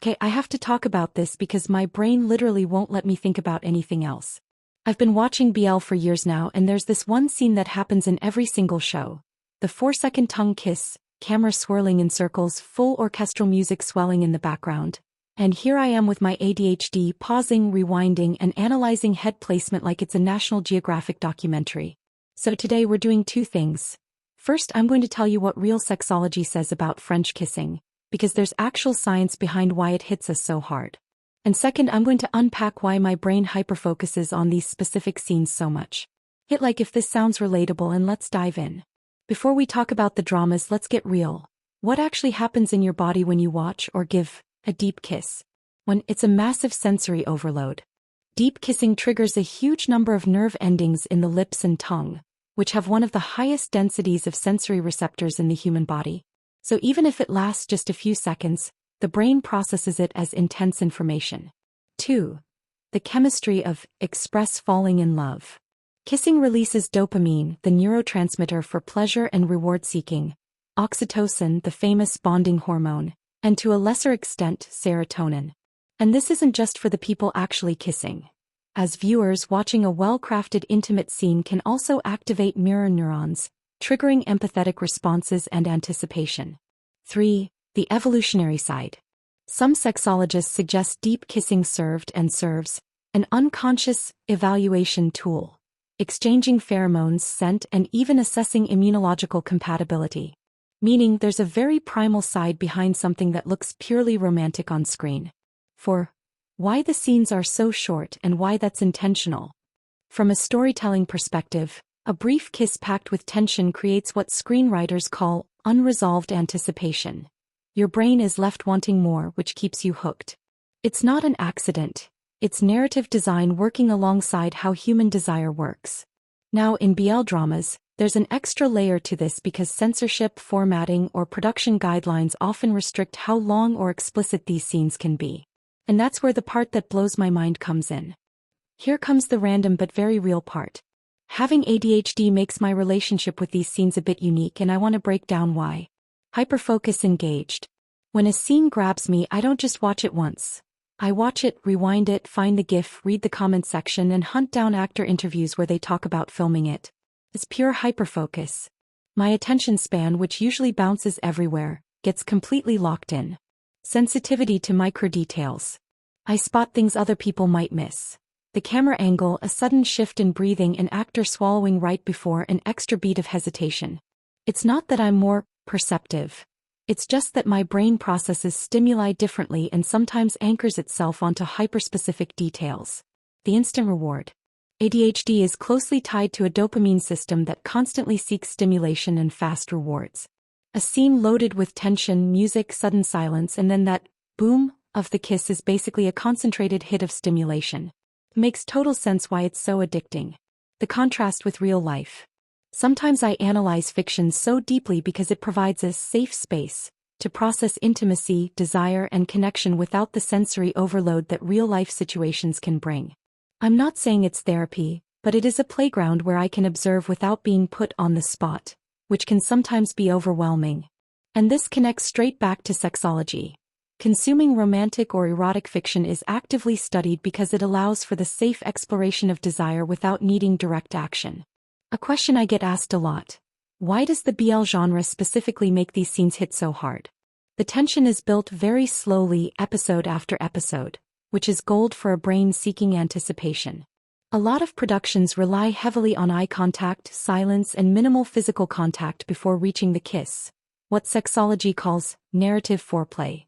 Okay, I have to talk about this because my brain literally won't let me think about anything else. I've been watching BL for years now, and there's this one scene that happens in every single show. The 4-second tongue kiss, camera swirling in circles, full orchestral music swelling in the background. And here I am with my ADHD, pausing, rewinding, and analyzing head placement like it's a National Geographic documentary. So today we're doing two things. First, I'm going to tell you what real sexology says about French kissing, because there's actual science behind why it hits us so hard. And second, I'm going to unpack why my brain hyperfocuses on these specific scenes so much. Hit like if this sounds relatable, and let's dive in. Before we talk about the dramas, let's get real. What actually happens in your body when you watch or give a deep kiss? When it's a massive sensory overload. Deep kissing triggers a huge number of nerve endings in the lips and tongue, which have one of the highest densities of sensory receptors in the human body. So even if it lasts just a few seconds, the brain processes it as intense information. 2. The chemistry of express falling in love. Kissing releases dopamine, the neurotransmitter for pleasure and reward seeking, oxytocin, the famous bonding hormone, and to a lesser extent, serotonin. And this isn't just for the people actually kissing. As viewers, watching a well-crafted intimate scene can also activate mirror neurons, triggering empathetic responses and anticipation. 3. The evolutionary side. Some sexologists suggest deep kissing served and serves an unconscious evaluation tool, exchanging pheromones, scent, and even assessing immunological compatibility. Meaning there's a very primal side behind something that looks purely romantic on screen. 4. Why the scenes are so short and why that's intentional. From a storytelling perspective, a brief kiss packed with tension creates what screenwriters call unresolved anticipation. Your brain is left wanting more, which keeps you hooked. It's not an accident. It's narrative design working alongside how human desire works. Now, in BL dramas, there's an extra layer to this because censorship, formatting, or production guidelines often restrict how long or explicit these scenes can be. And that's where the part that blows my mind comes in. Here comes the random but very real part. Having ADHD makes my relationship with these scenes a bit unique, and I want to break down why. Hyperfocus engaged. When a scene grabs me, I don't just watch it once. I watch it, rewind it, find the GIF, read the comment section, and hunt down actor interviews where they talk about filming it. It's pure hyperfocus. My attention span, which usually bounces everywhere, gets completely locked in. Sensitivity to micro details. I spot things other people might miss. The camera angle, a sudden shift in breathing, an actor swallowing right before an extra beat of hesitation. It's not that I'm more perceptive. It's just that my brain processes stimuli differently and sometimes anchors itself onto hyperspecific details. The instant reward. ADHD is closely tied to a dopamine system that constantly seeks stimulation and fast rewards. A scene loaded with tension, music, sudden silence, and then that boom of the kiss is basically a concentrated hit of stimulation. It makes total sense why it's so addicting. The contrast with real life. Sometimes I analyze fiction so deeply because it provides a safe space to process intimacy, desire, and connection without the sensory overload that real-life situations can bring. I'm not saying it's therapy, but it is a playground where I can observe without being put on the spot, which can sometimes be overwhelming. And this connects straight back to sexology. Consuming romantic or erotic fiction is actively studied because it allows for the safe exploration of desire without needing direct action. A question I get asked a lot. Why does the BL genre specifically make these scenes hit so hard? The tension is built very slowly, episode after episode, which is gold for a brain seeking anticipation. A lot of productions rely heavily on eye contact, silence, and minimal physical contact before reaching the kiss, what sexology calls narrative foreplay.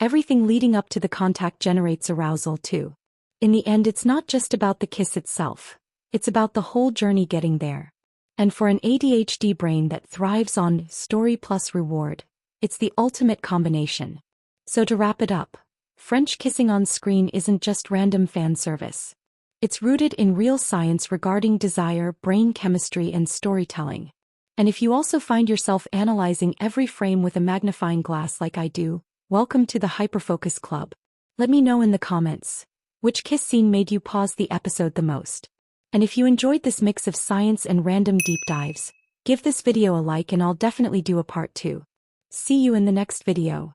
Everything leading up to the contact generates arousal too. In the end, it's not just about the kiss itself. It's about the whole journey getting there. And for an ADHD brain that thrives on story plus reward, it's the ultimate combination. So to wrap it up, French kissing on screen isn't just random fan service. It's rooted in real science regarding desire, brain chemistry, and storytelling. And if you also find yourself analyzing every frame with a magnifying glass like I do, welcome to the Hyperfocus Club. Let me know in the comments, which kiss scene made you pause the episode the most? And if you enjoyed this mix of science and random deep dives, give this video a like and I'll definitely do a part 2. See you in the next video.